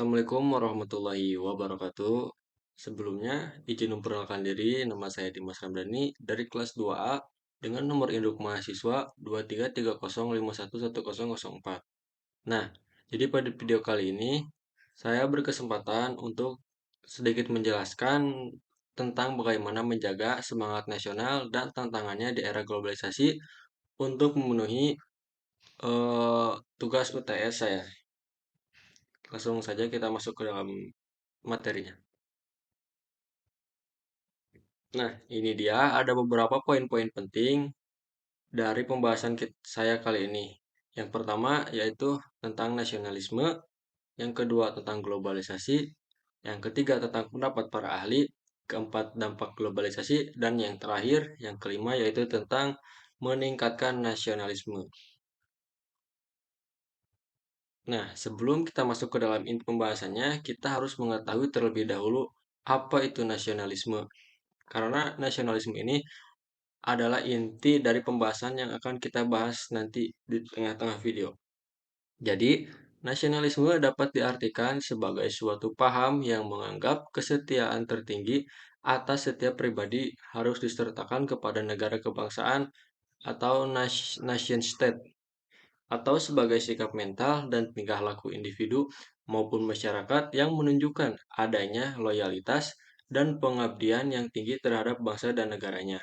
Assalamualaikum warahmatullahi wabarakatuh. Sebelumnya, izin memperkenalkan diri, nama saya Dimas Ramdhani dari kelas 2A dengan nomor induk mahasiswa 2330511004. Nah, jadi pada video kali ini, saya berkesempatan untuk sedikit menjelaskan tentang bagaimana menjaga semangat nasional dan tantangannya di era globalisasi untuk memenuhi tugas UTS saya. Langsung saja kita masuk ke dalam materinya. Nah, ini dia ada beberapa poin-poin penting dari pembahasan saya kali ini. Yang pertama yaitu tentang nasionalisme, yang kedua tentang globalisasi, yang ketiga tentang pendapat para ahli, keempat dampak globalisasi, dan yang terakhir, yang kelima yaitu tentang meningkatkan nasionalisme. Nah, sebelum kita masuk ke dalam inti pembahasannya, kita harus mengetahui terlebih dahulu apa itu nasionalisme. Karena nasionalisme ini adalah inti dari pembahasan yang akan kita bahas nanti di tengah-tengah video. Jadi, nasionalisme dapat diartikan sebagai suatu paham yang menganggap kesetiaan tertinggi atas setiap pribadi harus disertakan kepada negara kebangsaan atau nation state, atau sebagai sikap mental dan tingkah laku individu maupun masyarakat yang menunjukkan adanya loyalitas dan pengabdian yang tinggi terhadap bangsa dan negaranya.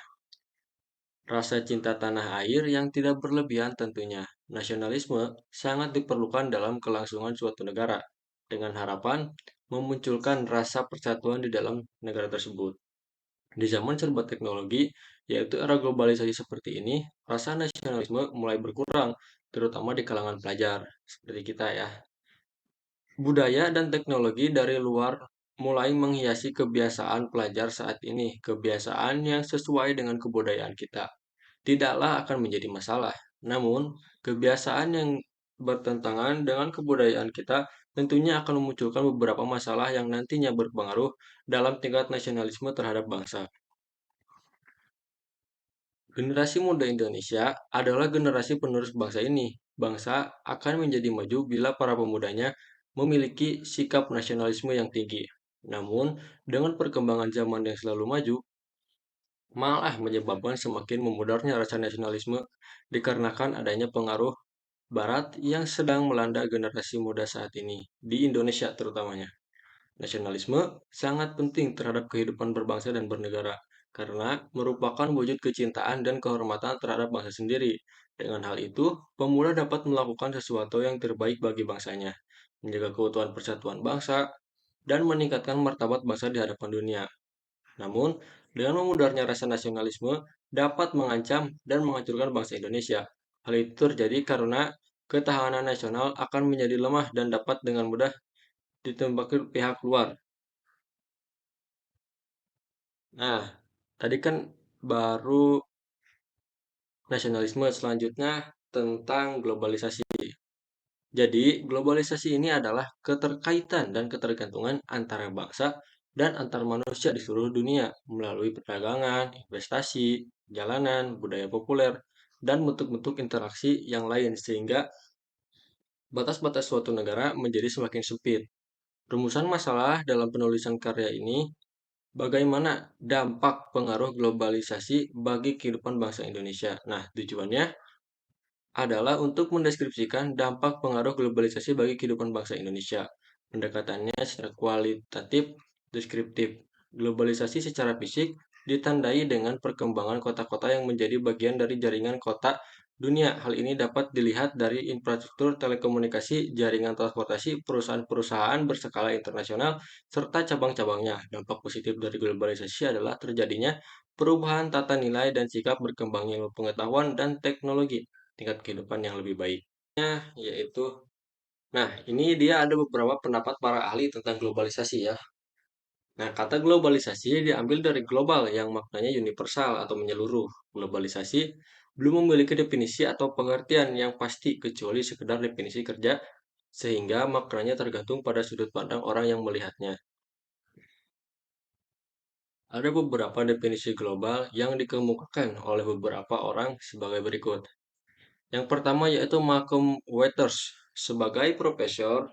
Rasa cinta tanah air yang tidak berlebihan tentunya. Nasionalisme sangat diperlukan dalam kelangsungan suatu negara, dengan harapan memunculkan rasa persatuan di dalam negara tersebut. Di zaman serba teknologi, yaitu era globalisasi seperti ini, rasa nasionalisme mulai berkurang, terutama di kalangan pelajar, seperti kita ya. Budaya dan teknologi dari luar mulai menghiasi kebiasaan pelajar saat ini, kebiasaan yang sesuai dengan kebudayaan kita tidaklah akan menjadi masalah. Namun, kebiasaan yang bertentangan dengan kebudayaan kita tentunya akan memunculkan beberapa masalah yang nantinya berpengaruh dalam tingkat nasionalisme terhadap bangsa. Generasi muda Indonesia adalah generasi penerus bangsa ini. Bangsa akan menjadi maju bila para pemudanya memiliki sikap nasionalisme yang tinggi. Namun, dengan perkembangan zaman yang selalu maju, malah menyebabkan semakin memudarnya rasa nasionalisme dikarenakan adanya pengaruh Barat yang sedang melanda generasi muda saat ini, di Indonesia terutamanya. Nasionalisme sangat penting terhadap kehidupan berbangsa dan bernegara, karena merupakan wujud kecintaan dan kehormatan terhadap bangsa sendiri. Dengan hal itu, pemuda dapat melakukan sesuatu yang terbaik bagi bangsanya, menjaga keutuhan persatuan bangsa, dan meningkatkan martabat bangsa di hadapan dunia. Namun, dengan memudarnya rasa nasionalisme dapat mengancam dan menghancurkan bangsa Indonesia. Hal itu terjadi karena ketahanan nasional akan menjadi lemah dan dapat dengan mudah ditembaki pihak luar. Nah, tadi kan baru nasionalisme, selanjutnya tentang globalisasi. Jadi, globalisasi ini adalah keterkaitan dan ketergantungan antara bangsa dan antar manusia di seluruh dunia melalui perdagangan, investasi, jalanan, budaya populer, dan bentuk-bentuk interaksi yang lain sehingga batas-batas suatu negara menjadi semakin sempit. Rumusan masalah dalam penulisan karya ini bagaimana dampak pengaruh globalisasi bagi kehidupan bangsa Indonesia. Nah, tujuannya adalah untuk mendeskripsikan dampak pengaruh globalisasi bagi kehidupan bangsa Indonesia. Pendekatannya secara kualitatif, deskriptif. Globalisasi secara fisik ditandai dengan perkembangan kota-kota yang menjadi bagian dari jaringan kota dunia. Hal ini dapat dilihat dari infrastruktur telekomunikasi, jaringan transportasi, perusahaan-perusahaan berskala internasional, serta cabang-cabangnya. Dampak positif dari globalisasi adalah terjadinya perubahan tata nilai dan sikap berkembangnya ilmu pengetahuan dan teknologi tingkat kehidupan yang lebih baik. Yaitu, nah ini dia ada beberapa pendapat para ahli tentang globalisasi ya. Nah, kata globalisasi diambil dari global yang maknanya universal atau menyeluruh. Globalisasi belum memiliki definisi atau pengertian yang pasti kecuali sekedar definisi kerja sehingga maknanya tergantung pada sudut pandang orang yang melihatnya. Ada beberapa definisi global yang dikemukakan oleh beberapa orang sebagai berikut. Yang pertama yaitu Malcolm Waters sebagai profesor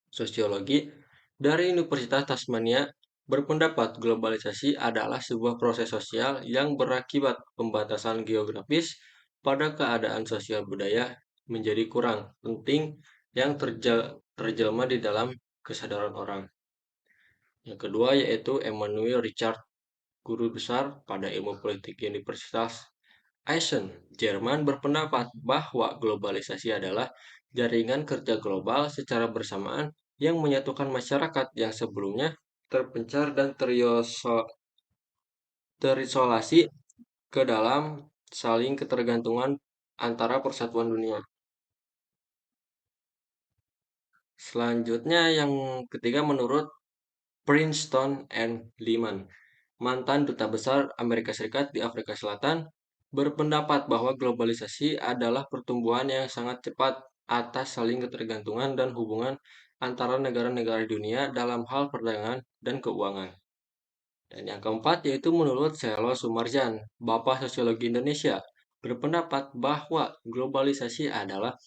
Sosiologi dari Universitas Tasmania berpendapat globalisasi adalah sebuah proses sosial yang berakibat pembatasan geografis pada keadaan sosial budaya menjadi kurang penting yang terjelma di dalam kesadaran orang. Yang kedua yaitu Emmanuel Richard, guru besar pada ilmu politik Universitas Essen, Jerman berpendapat bahwa globalisasi adalah jaringan kerja global secara bersamaan yang menyatukan masyarakat yang sebelumnya terpencar dan terisolasi ke dalam saling ketergantungan antara persatuan dunia. Selanjutnya yang ketiga menurut Princeton and Lehman, mantan duta besar Amerika Serikat di Afrika Selatan, berpendapat bahwa globalisasi adalah pertumbuhan yang sangat cepat atas saling ketergantungan dan hubungan antara negara-negara dunia dalam hal perdagangan dan keuangan. Dan yang keempat yaitu menurut Selo Sumarjan, Bapak Sosiologi Indonesia, berpendapat bahwa globalisasi adalah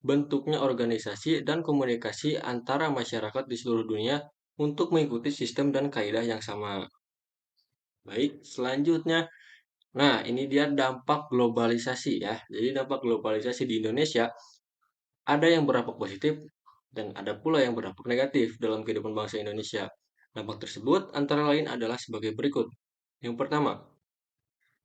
bentuknya organisasi dan komunikasi antara masyarakat di seluruh dunia untuk mengikuti sistem dan kaidah yang sama. Baik, selanjutnya. Nah, ini dia dampak globalisasi ya. Jadi dampak globalisasi di Indonesia ada yang berdampak positif dan ada pula yang berdampak negatif dalam kehidupan bangsa Indonesia. Dampak tersebut antara lain adalah sebagai berikut. Yang pertama,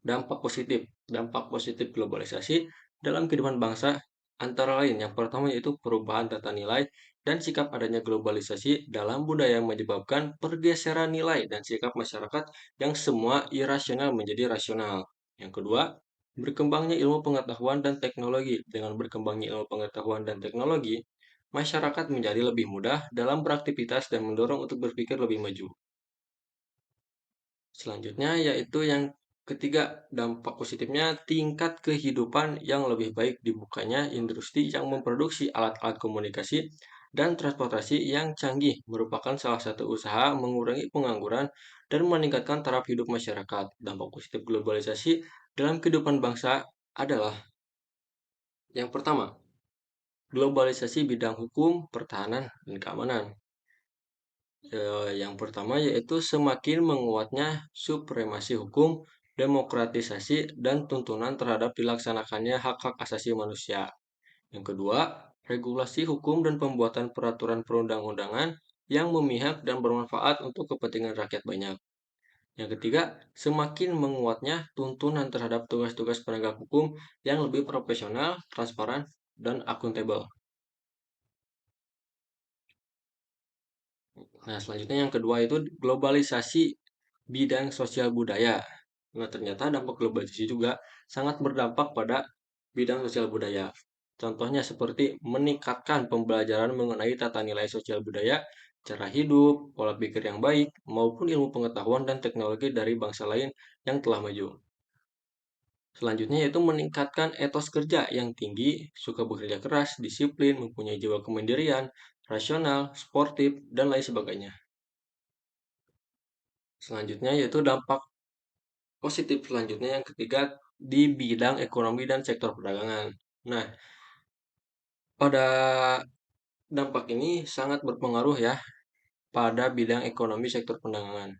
dampak positif. Dampak positif globalisasi dalam kehidupan bangsa antara lain. Yang pertama yaitu perubahan tata nilai dan sikap adanya globalisasi dalam budaya yang menyebabkan pergeseran nilai dan sikap masyarakat yang semua irasional menjadi rasional. Yang kedua, berkembangnya ilmu pengetahuan dan teknologi. Dengan berkembangnya ilmu pengetahuan dan teknologi, masyarakat menjadi lebih mudah dalam beraktivitas dan mendorong untuk berpikir lebih maju. Selanjutnya yaitu yang ketiga, dampak positifnya tingkat kehidupan yang lebih baik dibukanya industri yang memproduksi alat-alat komunikasi dan transportasi yang canggih merupakan salah satu usaha mengurangi pengangguran dan meningkatkan taraf hidup masyarakat. Dampak positif globalisasi dalam kehidupan bangsa adalah yang pertama, globalisasi bidang hukum, pertahanan, dan keamanan. Yang pertama yaitu semakin menguatnya supremasi hukum, demokratisasi, dan tuntunan terhadap dilaksanakannya hak-hak asasi manusia. Yang kedua, regulasi hukum dan pembuatan peraturan perundang-undangan yang memihak dan bermanfaat untuk kepentingan rakyat banyak. Yang ketiga, semakin menguatnya tuntunan terhadap tugas-tugas penegak hukum yang lebih profesional, transparan, dan akuntabel. Nah, selanjutnya yang kedua itu globalisasi bidang sosial budaya. Nah, ternyata dampak globalisasi juga sangat berdampak pada bidang sosial budaya. Contohnya seperti meningkatkan pembelajaran mengenai tata nilai sosial budaya, cara hidup, pola pikir yang baik, maupun ilmu pengetahuan dan teknologi dari bangsa lain yang telah maju. Selanjutnya yaitu meningkatkan etos kerja yang tinggi, suka bekerja keras, disiplin, mempunyai jiwa kemandirian, rasional, sportif, dan lain sebagainya. Selanjutnya yaitu dampak positif selanjutnya yang ketiga di bidang ekonomi dan sektor perdagangan. Nah, pada dampak ini sangat berpengaruh ya pada bidang ekonomi sektor perdagangan.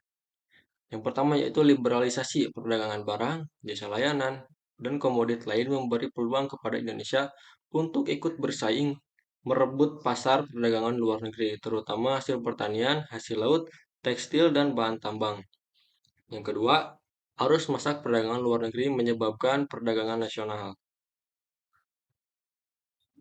Yang pertama yaitu liberalisasi perdagangan barang, jasa layanan, dan komodit lain memberi peluang kepada Indonesia untuk ikut bersaing merebut pasar perdagangan luar negeri, terutama hasil pertanian, hasil laut, tekstil, dan bahan tambang. Yang kedua, arus masak perdagangan luar negeri menyebabkan perdagangan nasional.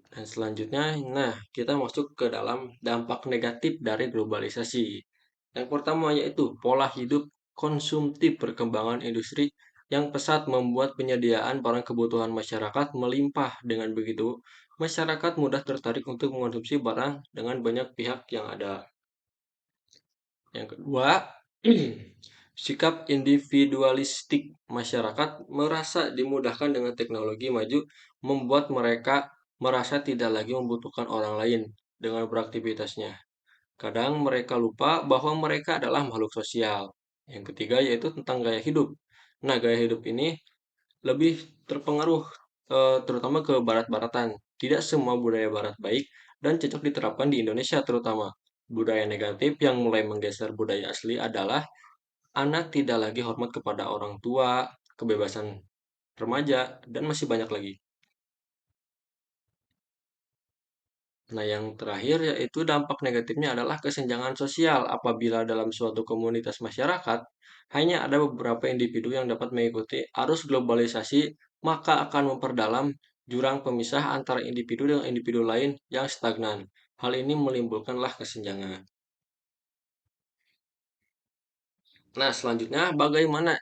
Dan selanjutnya, nah, kita masuk ke dalam dampak negatif dari globalisasi. Yang pertama yaitu pola hidup konsumtif perkembangan industri yang pesat membuat penyediaan barang kebutuhan masyarakat melimpah. Dengan begitu, masyarakat mudah tertarik untuk mengonsumsi barang dengan banyak pihak yang ada. Yang kedua, sikap individualistik masyarakat merasa dimudahkan dengan teknologi maju, membuat mereka merasa tidak lagi membutuhkan orang lain dengan beraktivitasnya. Kadang mereka lupa bahwa mereka adalah makhluk sosial. Yang ketiga yaitu tentang gaya hidup. Nah, gaya hidup ini lebih terpengaruh terutama ke barat-baratan. Tidak semua budaya barat baik dan cocok diterapkan di Indonesia terutama. Budaya negatif yang mulai menggeser budaya asli adalah anak tidak lagi hormat kepada orang tua, kebebasan remaja, dan masih banyak lagi. Nah, yang terakhir yaitu dampak negatifnya adalah kesenjangan sosial. Apabila dalam suatu komunitas masyarakat hanya ada beberapa individu yang dapat mengikuti arus globalisasi, maka akan memperdalam jurang pemisah antara individu dengan individu lain yang stagnan. Hal ini menimbulkanlah kesenjangan. Nah, selanjutnya bagaimana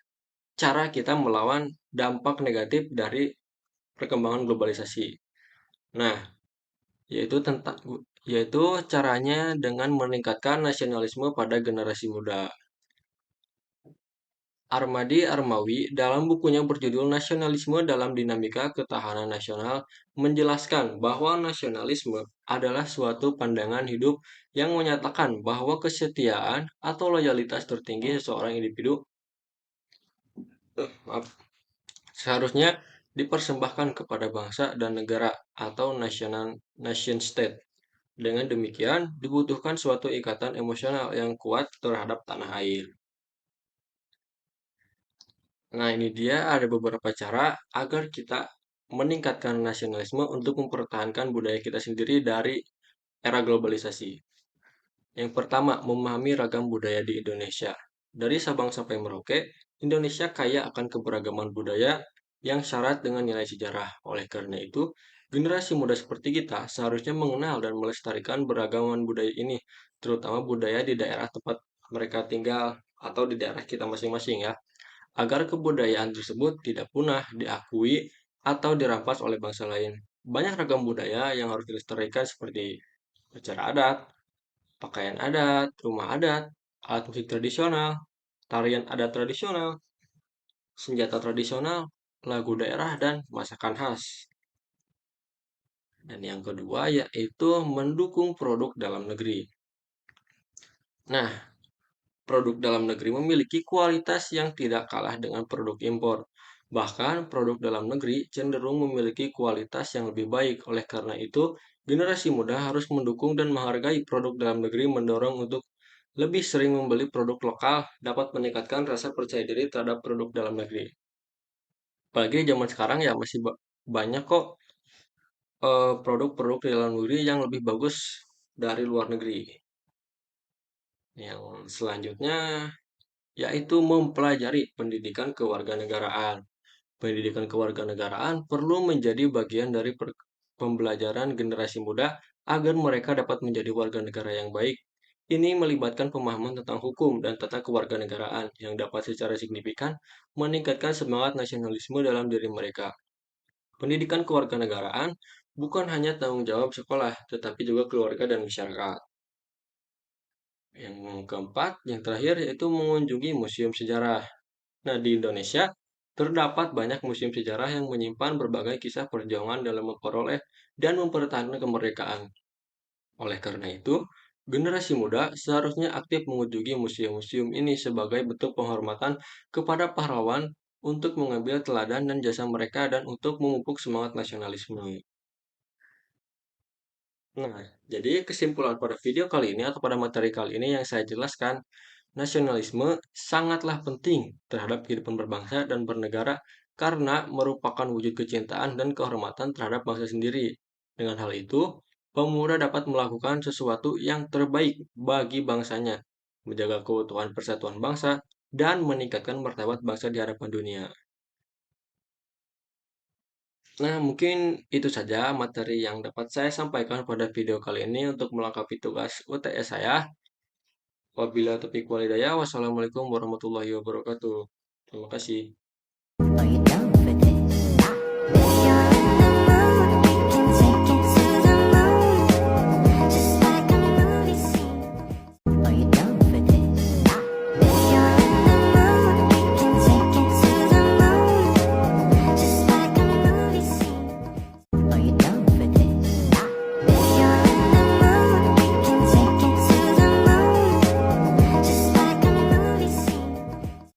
cara kita melawan dampak negatif dari perkembangan globalisasi? Nah, yaitu caranya dengan meningkatkan nasionalisme pada generasi muda. Armadi Armawi dalam bukunya berjudul Nasionalisme dalam Dinamika Ketahanan Nasional menjelaskan bahwa nasionalisme adalah suatu pandangan hidup yang menyatakan bahwa kesetiaan atau loyalitas tertinggi seseorang individu maaf, seharusnya dipersembahkan kepada bangsa dan negara atau nation state. Dengan demikian, dibutuhkan suatu ikatan emosional yang kuat terhadap tanah air. Nah, ini dia ada beberapa cara agar kita meningkatkan nasionalisme untuk mempertahankan budaya kita sendiri dari era globalisasi. Yang pertama, memahami ragam budaya di Indonesia. Dari Sabang sampai Merauke, Indonesia kaya akan keberagaman budaya yang syarat dengan nilai sejarah. Oleh karena itu, generasi muda seperti kita seharusnya mengenal dan melestarikan beragaman budaya ini, terutama budaya di daerah tempat mereka tinggal atau di daerah kita masing-masing ya, agar kebudayaan tersebut tidak punah, diakui, atau dirampas oleh bangsa lain. Banyak ragam budaya yang harus dilestarikan seperti acara adat, pakaian adat, rumah adat, alat musik tradisional, tarian adat tradisional, senjata tradisional, lagu daerah, dan masakan khas. Dan yang kedua yaitu mendukung produk dalam negeri. Nah, produk dalam negeri memiliki kualitas yang tidak kalah dengan produk impor. Bahkan, produk dalam negeri cenderung memiliki kualitas yang lebih baik. Oleh karena itu, generasi muda harus mendukung dan menghargai produk dalam negeri, mendorong untuk lebih sering membeli produk lokal, dapat meningkatkan rasa percaya diri terhadap produk dalam negeri. Apalagi zaman sekarang ya masih banyak kok produk-produk di dalam negeri yang lebih bagus dari luar negeri. Yang selanjutnya yaitu mempelajari pendidikan kewarganegaraan. Pendidikan kewarganegaraan perlu menjadi bagian dari pembelajaran generasi muda agar mereka dapat menjadi warga negara yang baik. Ini melibatkan pemahaman tentang hukum dan tata kewarganegaraan yang dapat secara signifikan meningkatkan semangat nasionalisme dalam diri mereka. Pendidikan kewarganegaraan bukan hanya tanggung jawab sekolah, tetapi juga keluarga dan masyarakat. Yang keempat, yang terakhir yaitu mengunjungi museum sejarah. Nah, di Indonesia terdapat banyak museum sejarah yang menyimpan berbagai kisah perjuangan dalam memperoleh dan mempertahankan kemerdekaan. Oleh karena itu, generasi muda seharusnya aktif mengunjungi museum-museum ini sebagai bentuk penghormatan kepada pahlawan untuk mengambil teladan dan jasa mereka dan untuk memupuk semangat nasionalisme. Nah, jadi kesimpulan pada video kali ini atau pada materi kali ini yang saya jelaskan, nasionalisme sangatlah penting terhadap kehidupan berbangsa dan bernegara karena merupakan wujud kecintaan dan kehormatan terhadap bangsa sendiri. Dengan hal itu, pemuda dapat melakukan sesuatu yang terbaik bagi bangsanya, menjaga keutuhan persatuan bangsa, dan meningkatkan martabat bangsa di hadapan dunia. Nah, mungkin itu saja materi yang dapat saya sampaikan pada video kali ini untuk melengkapi tugas UTS saya. Wabillahi taufiq walhidayah. Wassalamualaikum warahmatullahi wabarakatuh. Terima kasih.